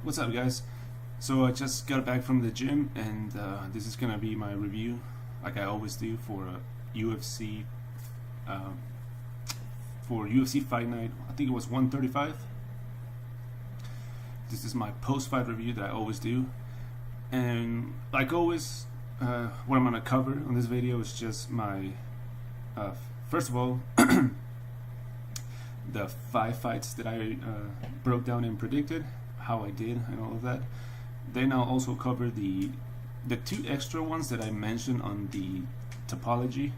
What's up, guys? So I just got back from the gym, and this is gonna be my review, like I always do for UFC, uh, for UFC Fight Night. I think it was 135. This is my post-fight review that I always do, and like always, what I'm gonna cover on this video is just my, first of all, the 5 fights that I broke down and predicted, how I did, and all of that. Then I'll also cover the 2 extra ones that I mentioned on the topology,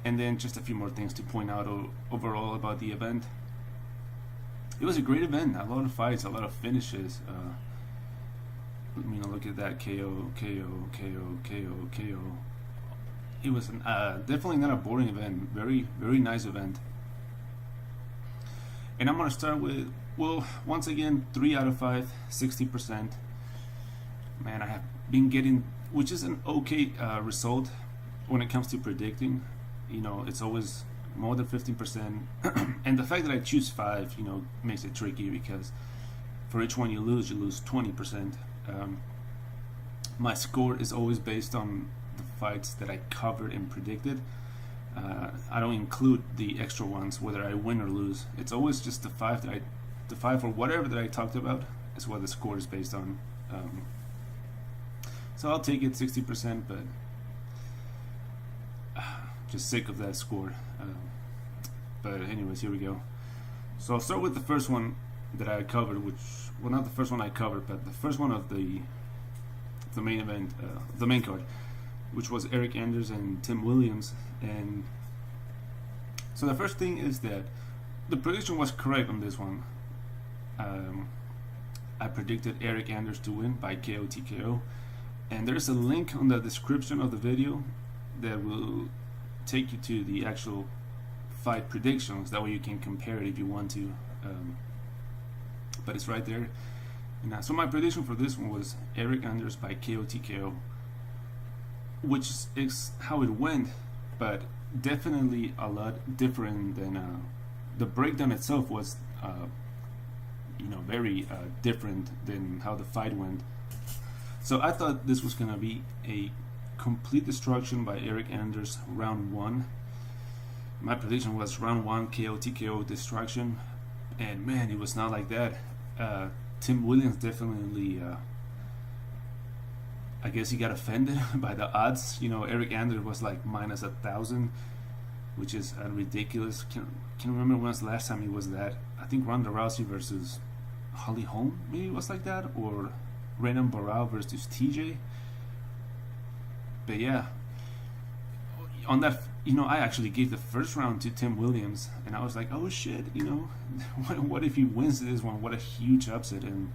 and then just a few more things to point out overall about the event. It was a great event, a lot of fights, a lot of finishes. Look at that KO, KO, KO, KO, KO. It was definitely not a boring event. Very, very nice event. And I'm gonna start with, well, once again, 3 out of 5, 60%. Man, I have been getting, which is an okay result when it comes to predicting. You know, it's always more than 15%. And the fact that I choose 5, makes it tricky because for each one you lose 20%. My score is always based on the fights that I covered and predicted. I don't include the extra ones, whether I win or lose. It's always just the 5 or whatever that I talked about is what the score is based on. So I'll take it 60%, but just sick of that score. But anyways, here we go. So I'll start with the first one that I covered, well, not the first one I covered, but the first one of the main event, the main card, which was Eric Anders and Tim Williams. And so the first thing is that the prediction was correct on this one. I predicted Eric Anders to win by KO TKO, and there's a link on the description of the video that will take you to the actual fight predictions. That way you can compare it if you want to, but it's right there. And so my prediction for this one was Eric Anders by KO TKO, which is how it went, but definitely a lot different than the breakdown itself was very different than how the fight went. So I thought this was gonna be a complete destruction by Eric Anders round 1. My prediction was round 1 KO TKO destruction, and man, it was not like that. Tim Williams definitely, I guess he got offended by the odds. Eric Anders was like minus 1,000, which is ridiculous. Can't remember when was the last time he was that. I think Ronda Rousey versus Holly Holm maybe was like that, or Renan Barao versus TJ. But yeah, on that, I actually gave the first round to Tim Williams, and I was like, oh shit, what if he wins this one? What a huge upset. And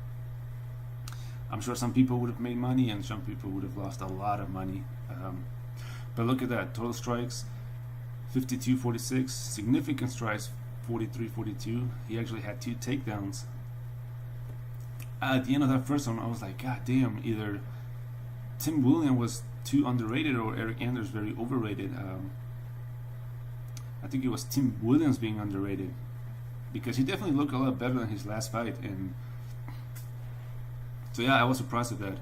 I'm sure some people would have made money and some people would have lost a lot of money. But look at that, total strikes 52-46, significant strikes 43-42. He actually had 2 takedowns. At the end of that first one, I was like, god damn, either Tim Williams was too underrated or Eric Anders very overrated. I think it was Tim Williams being underrated, because he definitely looked a lot better than his last fight. And so yeah, I was surprised at that.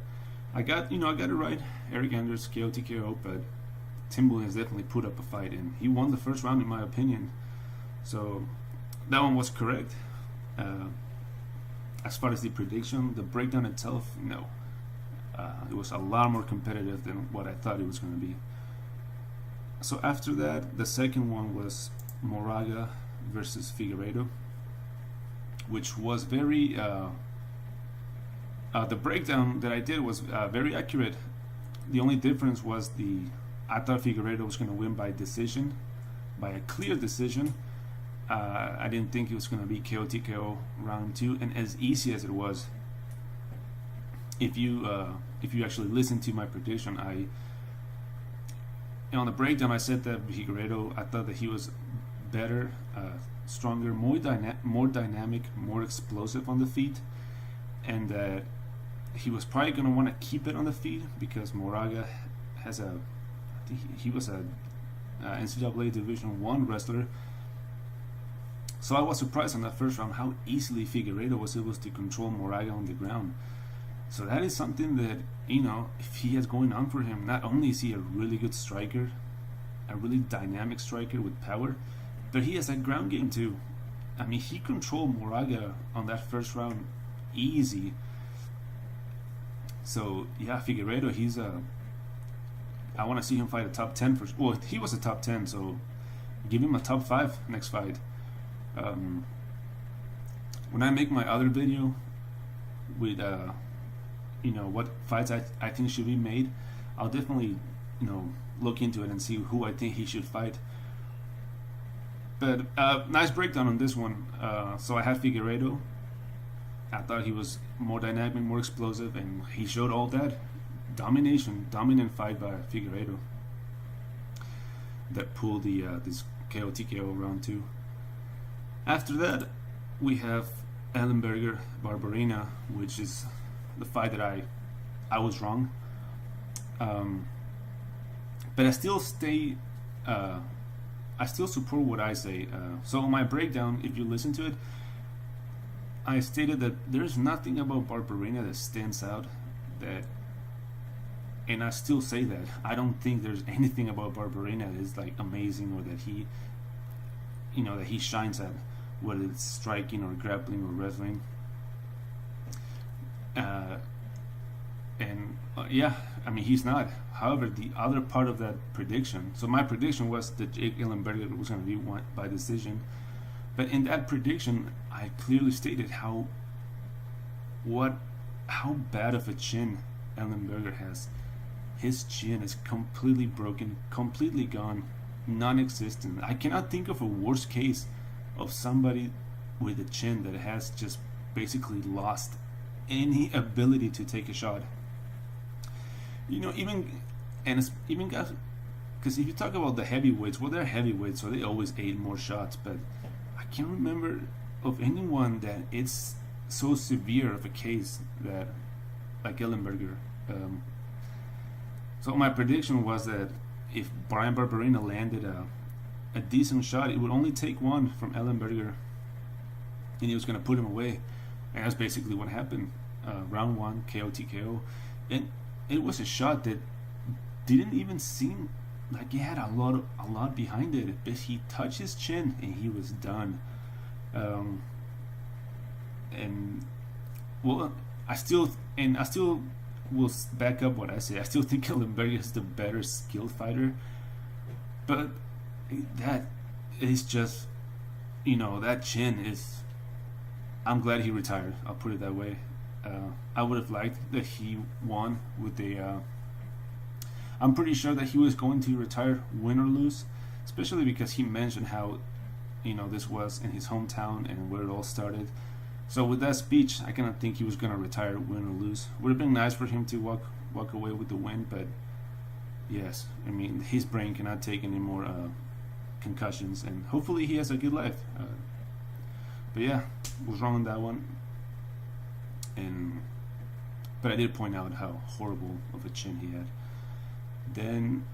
I got it right, Eric Anders KO TKO, but Tim Williams definitely put up a fight, and he won the first round in my opinion. So that one was correct. As far as the prediction, the breakdown itself, no. It was a lot more competitive than what I thought it was going to be. So after that, the second one was Moraga versus Figueiredo, which was very... the breakdown that I did was very accurate. The only difference was I thought Figueiredo was going to win by decision, by a clear decision. I didn't think it was going to be KO TKO round 2, and as easy as it was. If you actually listen to my prediction, on the breakdown I said that Figueiredo, I thought that he was better, stronger, more dynamic, more explosive on the feet, and that he was probably going to want to keep it on the feet because Moraga has I think he was a NCAA Division 1 wrestler, So I was surprised in that first round how easily Figueiredo was able to control Moraga on the ground. So that is something that, if he has going on for him, not only is he a really good striker, a really dynamic striker with power, but he has that ground game too. I mean, he controlled Moraga on that first round easy. So yeah, Figueiredo, I want to see him fight a top 10 first. Well, he was a top 10, so give him a top 5 next fight. When I make my other video with what fights I think should be made, I'll definitely look into it and see who I think he should fight. But nice breakdown on this one. So I had Figueiredo. I thought he was more dynamic, more explosive, and he showed all that. Dominant fight by Figueiredo that pulled this KO TKO round 2. After that, we have Ellenberger Barberena, which is the fight that I was wrong. But I still support what I say. So in my breakdown, if you listen to it, I stated that there's nothing about Barberena that stands out, and I still say that. I don't think there's anything about Barberena that is like amazing, or that he shines at, whether it's striking or grappling or wrestling. Yeah, I mean, he's not. However, the other part of that prediction, so my prediction was that Jake Ellenberger was going to be won by decision, but in that prediction, I clearly stated how bad of a chin Ellenberger has. His chin is completely broken, completely gone, non-existent. I cannot think of a worse case of somebody with a chin that has just basically lost any ability to take a shot. Even guys, because if you talk about the heavyweights, well, they're heavyweights, so they always ate more shots, but I can't remember of anyone that it's so severe of a case that like Ellenberger. So my prediction was that if Brian Barberena landed a decent shot, it would only take one from Ellenberger, and he was going to put him away. And that's basically what happened. Round 1, KO TKO, and it was a shot that didn't even seem like it had a lot behind it. But he touched his chin and he was done. And well, I still will back up what I say. I still think Ellenberger is the better skilled fighter, but that is just, that chin is. I'm glad he retired. I'll put it that way. I would have liked that he won with I'm pretty sure that he was going to retire, win or lose, especially because he mentioned how, this was in his hometown and where it all started. So with that speech, I cannot think he was going to retire, win or lose. Would have been nice for him to walk away with the win, but yes, I mean, his brain cannot take any more concussions, and hopefully he has a good life. But yeah, was wrong on that one. But I did point out how horrible of a chin he had. Then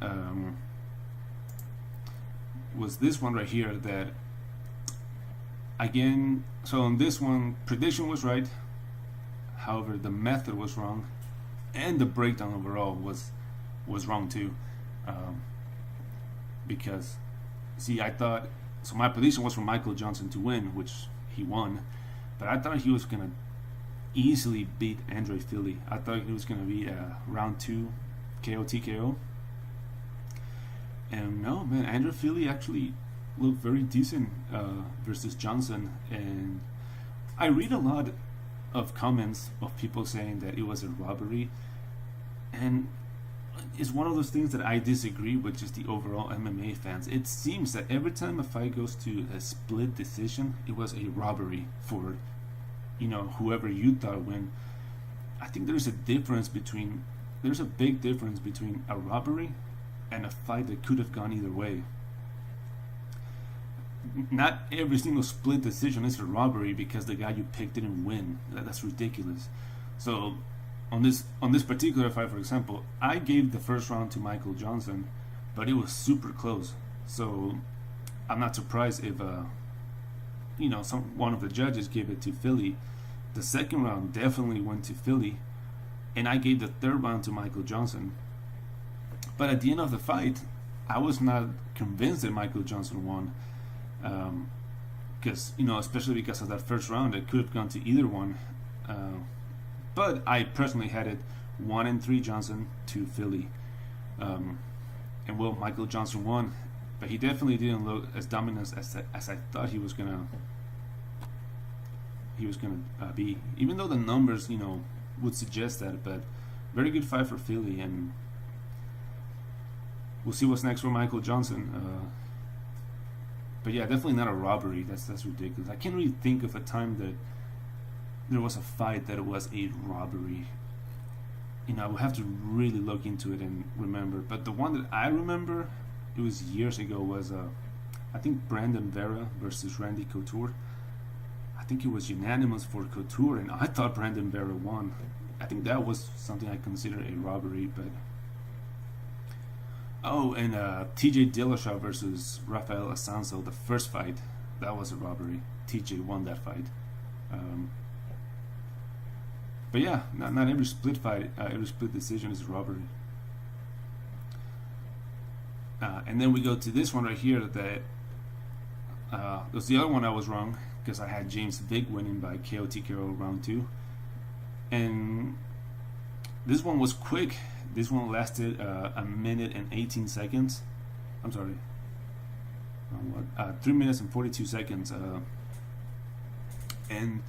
was this one right here that, again, so on this one, prediction was right. However, the method was wrong, and the breakdown overall was wrong too. Because, see, I thought, so my prediction was for Michael Johnson to win, which he won, but I thought he was gonna easily beat Andre Fili. I thought it was going to be round 2 KO TKO. And no, man, Andre Fili actually looked very decent versus Johnson. And I read a lot of comments of people saying that it was a robbery. And it's one of those things that I disagree with, just the overall MMA fans. It seems that every time a fight goes to a split decision, it was a robbery for whoever you thought win. I think there's a big difference between a robbery and a fight that could have gone either way. Not every single split decision is a robbery because the guy you picked didn't win. That's ridiculous. So on this particular fight, for example, I gave the first round to Michael Johnson, but it was super close. So I'm not surprised one of the judges gave it to Philly. The second round definitely went to Philly, and I gave the third round to Michael Johnson. But at the end of the fight, I was not convinced that Michael Johnson won, because especially because of that first round, it could have gone to either one. But I personally had it 1-3 Johnson to Philly, and well, Michael Johnson won, but he definitely didn't look as dominant as I thought he was gonna be. Even though the numbers would suggest that, but very good fight for Philly, and we'll see what's next for Michael Johnson. But yeah, definitely not a robbery. That's ridiculous. I can't really think of a time that there was a fight that was a robbery. I would have to really look into it and remember. But the one that I remember, it was years ago, was I think Brandon Vera versus Randy Couture. I think it was unanimous for Couture, and I thought Brandon Vera won. I think that was something I consider a robbery, but... Oh, and TJ Dillashaw versus Rafael Assunção, the first fight, that was a robbery. TJ won that fight. But yeah, not every split fight, every split decision is a robbery. And then we go to this one right here. That was the other one I was wrong, because I had James Vick winning by KO TKO round 2. And this one was quick. This one lasted a minute and 18 seconds. I'm sorry. 3 minutes and 42 seconds. And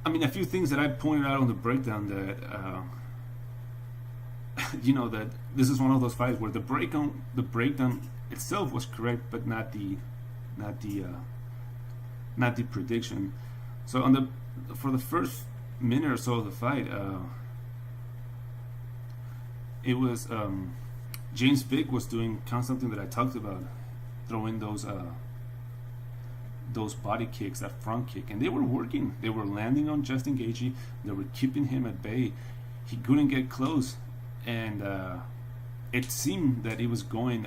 I mean, a few things that I pointed out on the breakdown that that this is one of those fights where the breakdown itself was correct, but not the prediction. So for the first minute or so of the fight, it was James Vick was doing kind of something that I talked about, throwing those body kicks, that front kick, and they were working. They were landing on Justin Gaethje. They were keeping him at bay. He couldn't get close, and it seemed that it was going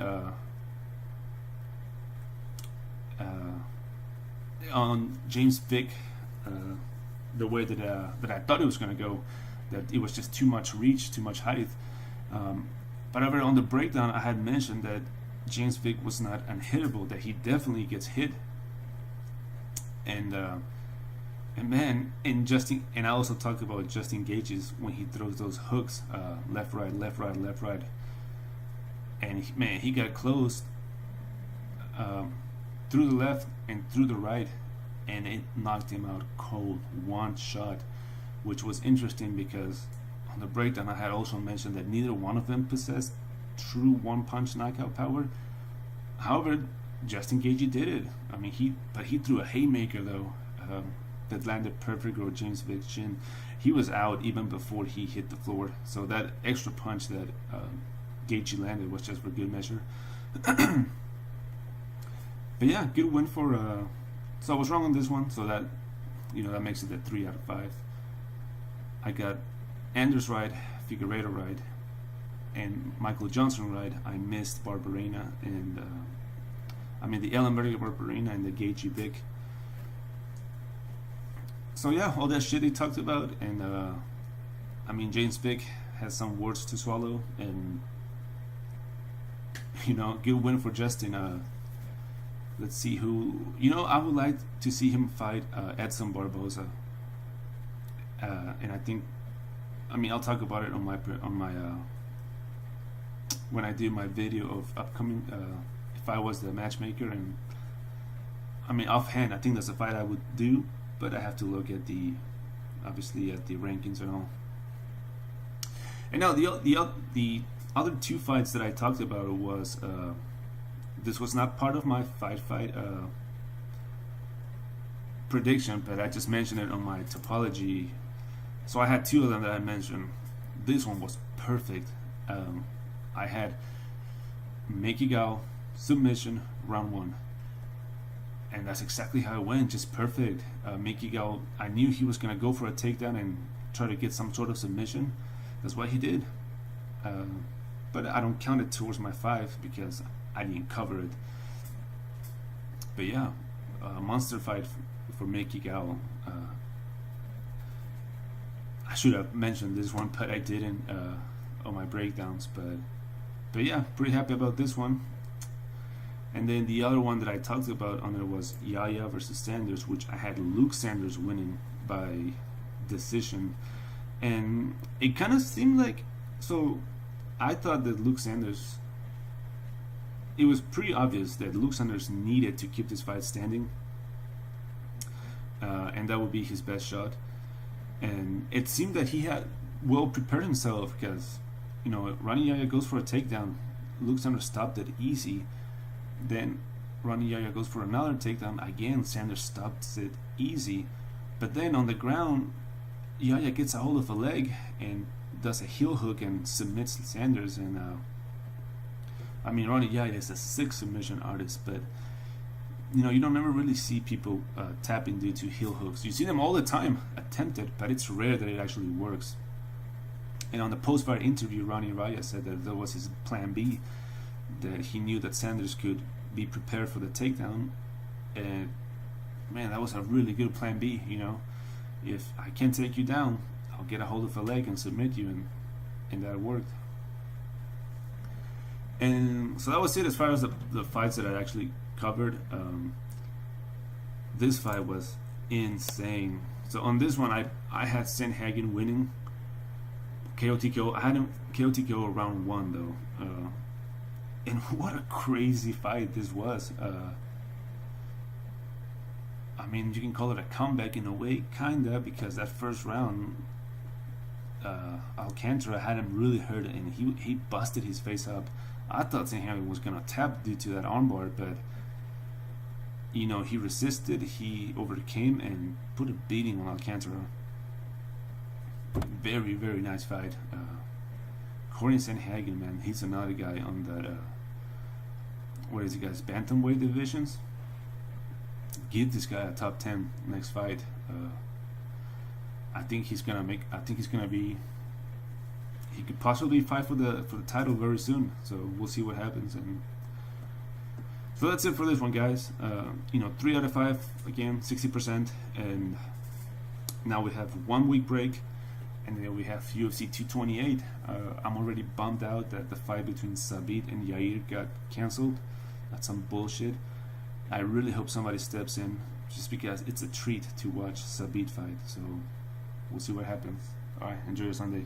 on James Vick the way that I thought it was going to go. That it was just too much reach, too much height. But over on the breakdown, I had mentioned that James Vick was not unhittable, that he definitely gets hit. And man, and I also talked about Justin Gaethje's when he throws those hooks, left, right, left, right, left, right. And he got close through the left and through the right, and it knocked him out cold, one shot, which was interesting because on the breakdown I had also mentioned that neither one of them possessed true one-punch knockout power. However, Justin Gaethje did it. I mean, he threw a haymaker though, that landed perfect on James Vick's chin. He was out even before he hit the floor. So that extra punch that Gaethje landed was just for good measure. But yeah, good win for. So I was wrong on this one. So that that makes it a 3 out of 5. I got Anders right, Figueiredo right, and Michael Johnson right. I missed Barberena and the Ellenberger Barberena and the Gaethje Vick. So yeah, all that shit he talked about, and James Vick has some words to swallow, and good win for Justin. Let's see who. I would like to see him fight Edson Barboza, and I think. I'll talk about it on my when I do my video of upcoming. If I was the matchmaker, and offhand, I think that's a fight I would do, but I have to look at the rankings and all. And now the other two fights that I talked about was this was not part of my fight prediction, but I just mentioned it on my topology. So I had two of them that I mentioned. This one was perfect. I had Mickey Gall submission round 1, and that's exactly how it went. Just perfect. Mickey Gall, I knew he was gonna go for a takedown and try to get some sort of submission. That's what he did. But I don't count it towards my 5 because I didn't cover it. But yeah, monster fight for Mickey Gall. I should have mentioned this one, but I didn't on my breakdowns. But yeah, pretty happy about this one. And then the other one that I talked about on there was Yaya versus Sanders, which I had Luke Sanders winning by decision. And it kind of seemed like, so I thought that Luke Sanders, it was pretty obvious that Luke Sanders needed to keep this fight standing, and that would be his best shot. And it seemed that he had well prepared himself, because, you know, Rani Yaya goes for a takedown, Luke Sanders stopped it easy. Then Rani Yaya goes for another takedown, again Sanders stops it easy. But then on the ground, Yaya gets a hold of a leg and does a heel hook and submits Sanders. And I mean, Rani Yaya is a sick submission artist, but you know, you don't ever really see people tapping due to heel hooks. You see them all the time attempted, but it's rare that it actually works. And on the post-fight interview, Rani Yaya said that that was his plan B, that he knew that Sanders could be prepared for the takedown. And man, that was a really good plan B. You know, if I can't take you down, I'll get a hold of a leg and submit you, and that worked. And so that was it as far as the fights that I actually covered. This fight was insane. So on this one, I had Sandhagen winning KO. I had him KO round 1 though. And what a crazy fight this was. I mean, you can call it a comeback in a way, kinda, because that first round, Alcantara had him really hurt, and he busted his face up. I thought Sandhagen was gonna tap due to that armbar, but you know, he resisted, he overcame, and put a beating on Alcantara. Very, very nice fight. Corey Sandhagen, man, he's another guy on that. What is it, guys? Bantamweight divisions. Give this guy a top 10 next fight. I think he's gonna be. He could possibly fight for the title very soon. So we'll see what happens. And so that's it for this one, guys. You know, 3 out of 5 again, 60%, and now we have 1 week break. And then we have UFC 228. I'm already bummed out that the fight between Sabit and Yair got cancelled. That's some bullshit. I really hope somebody steps in, just because it's a treat to watch Sabit fight. So we'll see what happens. Alright, enjoy your Sunday.